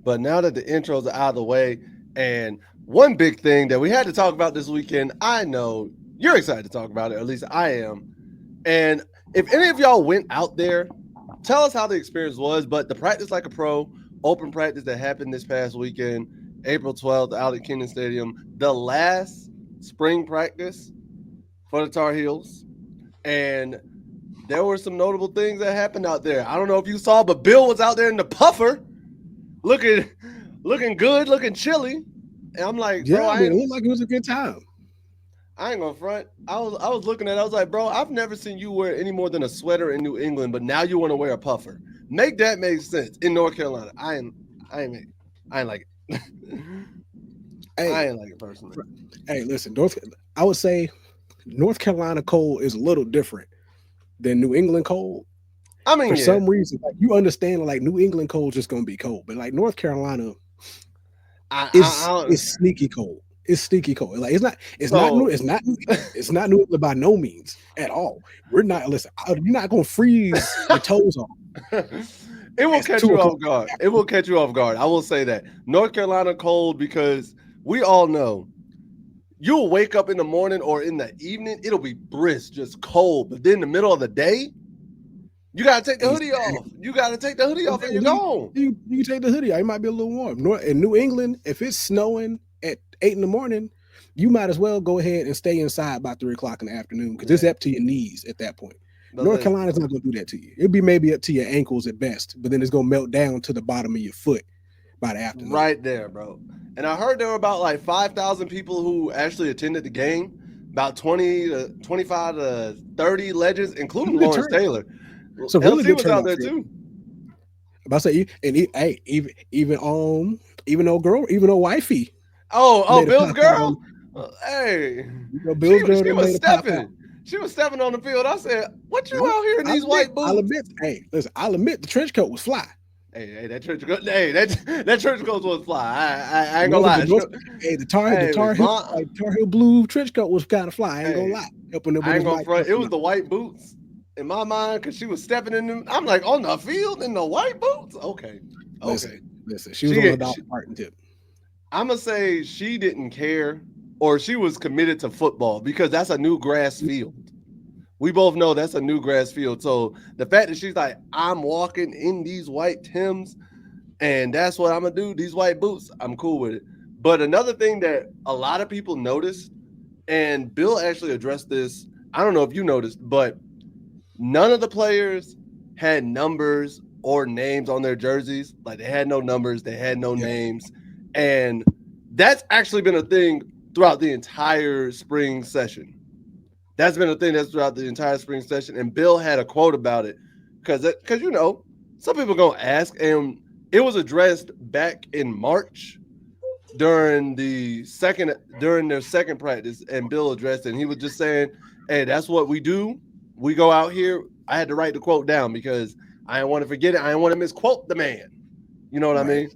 But now that the intros are out of the way, and one big thing that we had to talk about this weekend, I know you're excited to talk about it, or at least I am. And if any of y'all went out there, tell us how the experience was. But the Practice Like a Pro open practice that happened this past weekend, April 12th, out at Kenan Stadium, the last spring practice for the Tar Heels. And there were some notable things that happened out there. I don't know if you saw, but Bill was out there in the puffer, looking good, looking chilly. And I'm like, Yeah, bro, I mean, it looked like it was a good time. I ain't gonna front. I was looking at it, I was like, bro, I've never seen you wear any more than a sweater in New England, but now you want to wear a puffer. Make that make sense in North Carolina. I ain't like it. I Hey, ain't like it personally. hey, listen, I would say North Carolina cold is a little different than New England cold. I mean, For yeah. some reason, like you understand, like New England cold just gonna be cold, but like North Carolina I don't, is sneaky cold. It's sneaky cold. Like so it's not New England by no means at all. We're not listen. You're not gonna freeze your toes off. it will It's catch two you o'clock. off guard. It will catch you off guard. I will say that. North Carolina cold because we all know you'll wake up in the morning or in the evening, it'll be brisk, just cold. But then in the middle of the day, you gotta take the hoodie off. You gotta take the hoodie off and you're gone. You take the hoodie out. It might be a little warm. In New England, if it's snowing at 8 in the morning, you might as well go ahead and stay inside by 3 o'clock in the afternoon because it's Yeah. up to your knees at that point. But North listen, Carolina's not going to do that to you. It'll be maybe up to your ankles at best, but then it's going to melt down to the bottom of your foot by the afternoon. right there, bro. And I heard there were about like 5,000 people who actually attended the game, about 20 to 25 to 30 legends, including Good Lawrence turnout. Taylor. It's a really LT good was out turnout there for it. too. But I say, hey, even though wifey Oh, made a Bill's pop out on, girl. Hey, Bill's girl she that was made a pop out. stepping. She was stepping on the field. I said, "What you No, out here in these white I'll boots?" admit. Hey, listen, I'll admit the trench coat was fly. Hey, that church coat. Hey, that church coat was fly. I ain't gonna North, lie. the North, hey, Hey, Tar Heel blue trench coat was kind of fly. I ain't gonna hey, lie, helping him with I ain't his gonna mic. front. It was the white boots in my mind because she was stepping in them. I'm like on the field in the white boots. Okay. Listen, she was on the Dolly Parton tip. I'm gonna say she didn't care, or she was committed to football because that's a new grass field. We both know that's a new grass field. So the fact that she's like, I'm walking in these white Tims, and that's what I'm gonna do. These white boots, I'm cool with it. But another thing that a lot of people noticed, and Bill actually addressed this. I don't know if you noticed, but none of the players had numbers or names on their jerseys. Like they had no numbers, they had no Yeah. names. And that's actually been a thing throughout the entire spring session. That's been a thing that's throughout the entire spring session. And Bill had a quote about it because you know, some people gonna ask, and it was addressed back in March during their second practice, and Bill addressed it. And he was just saying, "Hey, that's what we do. We go out here." I had to write the quote down because I didn't want to forget it. I didn't want to misquote the man. You know what I Right. mean?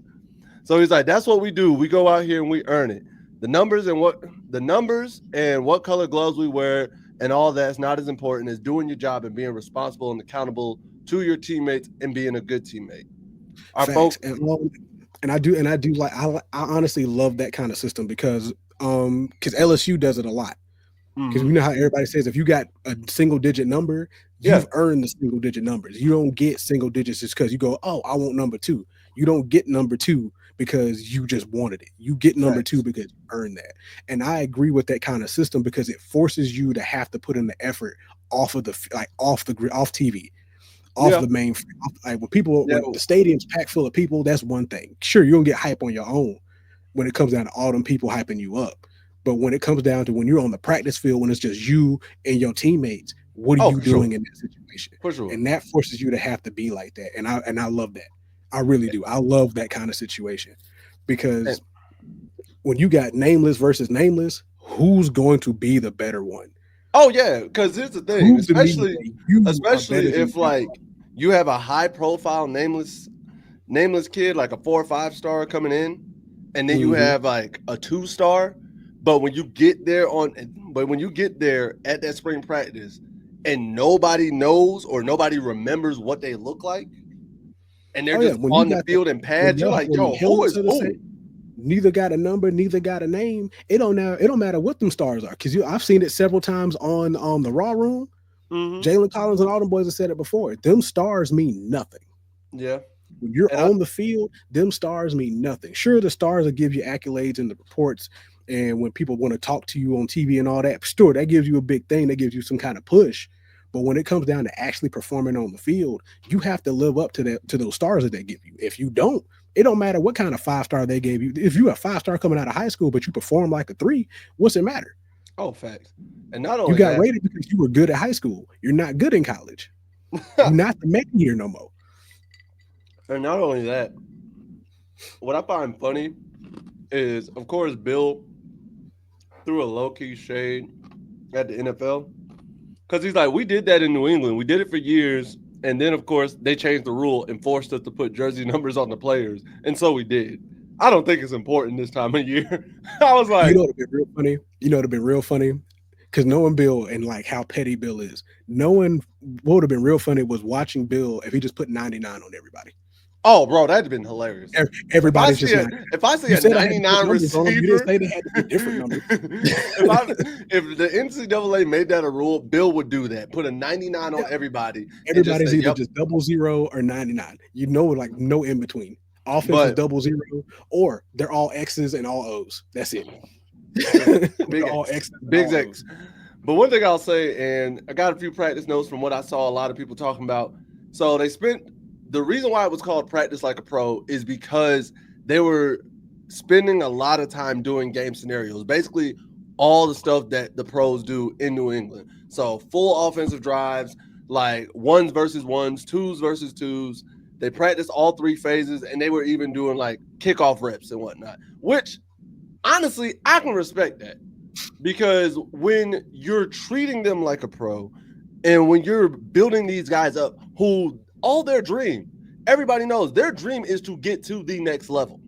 So he's like, "That's what we do. We go out here and we earn it. The numbers and what color gloves we wear and all that's not as important as doing your job and being responsible and accountable to your teammates and being a good teammate." Our Facts. folk, And I do like I honestly love that kind of system because LSU does it a lot. Because we know how everybody says if you got a single digit number, yeah, you've earned the single digit numbers. You don't get single digits just because you go, oh, I want number two. You don't get number two because you just wanted it. You get number two facts. because you earned that. And I agree with that kind of system because it forces you to have to put in the effort off of off TV, off Yeah, the main. Like yeah. when the stadium's packed full of people, that's one thing. Sure, you're gonna get hype on your own when it comes down to all them people hyping you up. But when it comes down to when you're on the practice field, when it's just you and your teammates, what are Oh, you for sure, doing in that situation? for sure. And that forces you to have to be like that. And I love that. I really do. I love that kind of situation And, because when you got nameless versus nameless, who's going to be the better one? oh yeah, because here's the thing, Prove to me especially that you are better than if like you have a high profile nameless kid like a 4 or 5 star coming in, and then you Mhm. have like a 2 star, but when you get there at that spring practice and nobody knows or nobody remembers what they look like, and they're Oh yeah, just when you on the got field in when pads. You're they'll like, have on yo, the who helmets is of the same, who? neither got a number, neither got a name. It don't matter what them stars are, because I've seen it several times on the Raw Room. Mm-hmm. Jalen Collins and all them boys have said it before. Them stars mean nothing. Yeah, When you're and I on the field, them stars mean nothing. Sure, the stars will give you accolades and the reports, and when people want to talk to you on TV and all that, sure, that gives you a big thing. That gives you some kind of push. But when it comes down to actually performing on the field, you have to live up to those stars that they give you. If you don't, it don't matter what kind of 5-star they gave you. If you're a 5-star coming out of high school, but you perform like a 3, what's it matter? facts, and not You only got that, rated because you were good at high school. You're not good in college. You're not the man here no more. and not only that, what I find funny is, of course, Bill threw a low key shade at the NFL because he's like, we did that in New England, we did it for years, and then of course they changed the rule and forced us to put jersey numbers on the players, and so we did. I don't think it's important this time of year. I was You like, know what'd been real funny? You know what'd been real funny? Because knowing Bill and like how petty Bill is, knowing what would have been real funny was watching Bill if he just put 99 on everybody. oh, bro, that'd have been hilarious. If I Everybody's see just a not. if I see You a said I had to put 99 numbers on them. You didn't receiver, say they had to be different numbers. if I if the NCAA made that a rule, Bill would do that. Put a 99 on Yeah. everybody and just Everybody's say, either "Yep." just 00 or 99. You know, like no in between. Offense is But 00, or they're all X's and all O's. That's it. big, They're big all X, X's and big all X. O's. But one thing I'll say, and I got a few practice notes from what I saw a lot of people talking about. So they spent the reason why it was called practice like a pro is because they were spending a lot of time doing game scenarios, basically all the stuff that the pros do in New England. So full offensive drives, like ones versus ones, twos versus twos. They practiced all three phases, and they were even doing like kickoff reps and whatnot, which honestly, I can respect that because when you're treating them like a pro and when you're building these guys up who all their dream, everybody knows their dream is to get to the next level.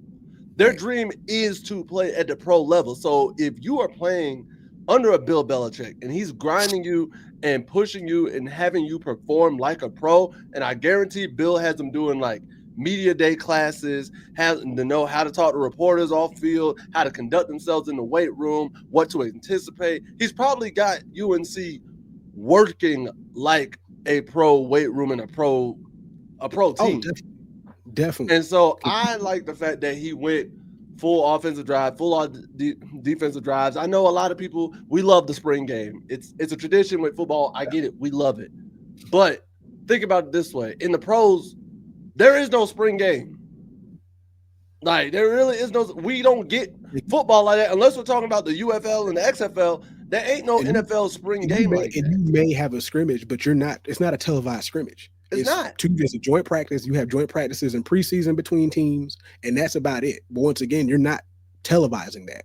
Their Right. dream is to play at the pro level. So if you are playing under a Bill Belichick and he's grinding you and pushing you and having you perform like a pro, and I guarantee Bill has them doing like media day classes, having to know how to talk to reporters off field, how to conduct themselves in the weight room, what to anticipate. He's probably got UNC working like a pro weight room and a pro Oh, team. definitely. And so I like the fact that he went full offensive drive, full on defensive drives. I know a lot of people, we love the spring game. It's a tradition with football. I get it. We love it. But think about it this way. In the pros, there is no spring game. Like there really is no, we don't get football like that unless we're talking about the UFL and the XFL. There ain't no And NFL spring and you game may like that. have a scrimmage, but you're not. It's not a televised scrimmage. It's not. It's a joint practice. You have joint practices in preseason between teams, and that's about it. But once again, you're not televising that.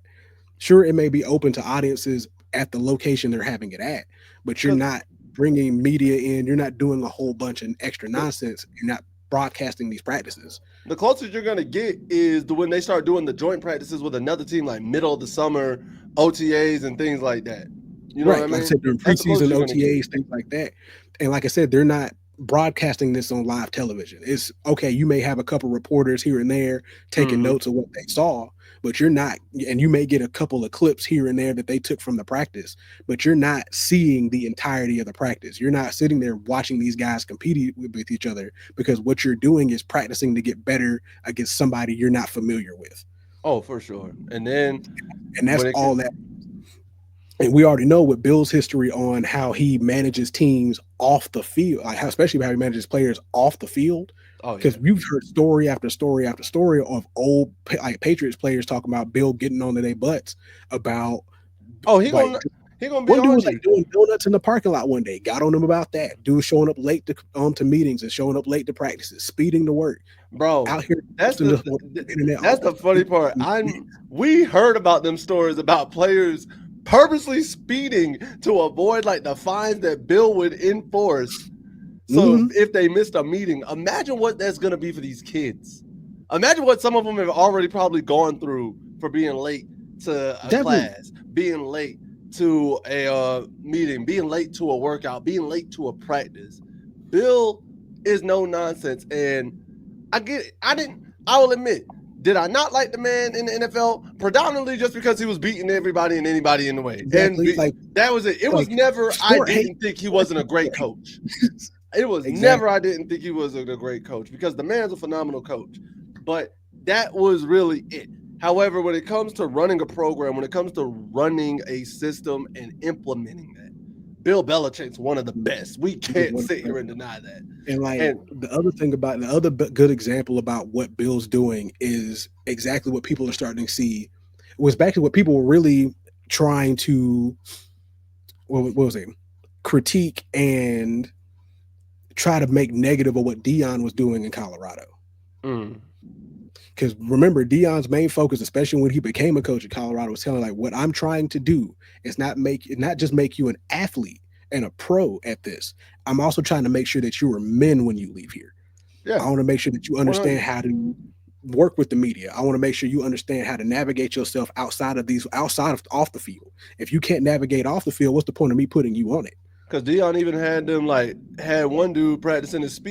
Sure, it may be open to audiences at the location they're having it at, but you're Because not bringing media in. You're not doing a whole bunch of extra nonsense. You're not broadcasting these practices. the closest you're gonna get is when they start doing the joint practices with another team, like middle of the summer OTAs and things like that. You know what I Right. Like I mean? said, during That's the closest preseason you're gonna get. OTAs, things like that. And like I said, they're not broadcasting this on live television. It's okay, you may have a couple reporters here and there taking notes of what they saw, but you're not, and you may get a couple of clips here and there that they took from the practice, but you're not seeing the entirety of the practice. You're not sitting there watching these guys compete with each other, because what you're doing is practicing to get better against somebody you're not familiar with. Oh, for sure. And then And that's when it all that. And we already know with Bill's history on how he manages teams off the field, like especially how he manages players off the field. oh yeah. Because we've heard story after story after story of old like Patriots players talking about Bill getting onto their butts about Oh, like he gonna be one dude on was like you. doing donuts in the parking lot one day. Got on him about that. Dude showing up late to meetings and showing up late to practices, speeding to work, Bro, out here that's posting this the, on the internet. that's the funny part. We heard about them stories about players purposely speeding to avoid like the fines that Bill would enforce. So if they missed a meeting, imagine what that's gonna be for these kids. Imagine what some of them have already probably gone through for being late to a Definitely. class, being late to a meeting, being late to a workout, being late to a practice. Bill is no nonsense, and I get it. I will admit, did I not like the man in the NFL? Predominantly just because he was beating everybody and anybody in the way. Exactly. Like that was it. It was never I didn't think he wasn't a great coach. It was never I didn't think he was a great coach, because the man's a phenomenal coach. But that was really it. However, when it comes to running a program, when it comes to running a system and implementing that, Bill Belichick's one of the best. We can't sit here and deny that. And the other thing about the other good example about what Bill's doing is exactly what people are starting to see. Was back to what people were really trying to, what was it, critique and try to make negative of what Deion was doing in Colorado. Because remember, Deion's main focus, especially when he became a coach at Colorado, was telling, like, what I'm trying to do is not just make you an athlete and a pro at this. I'm also trying to make sure that you are men when you leave here. Yeah. I want to make sure that you understand 100. How to work with the media. I want to make sure you understand how to navigate yourself outside of off the field. If you can't navigate off the field, what's the point of me putting you on it? Because Deion even had one dude practicing his speech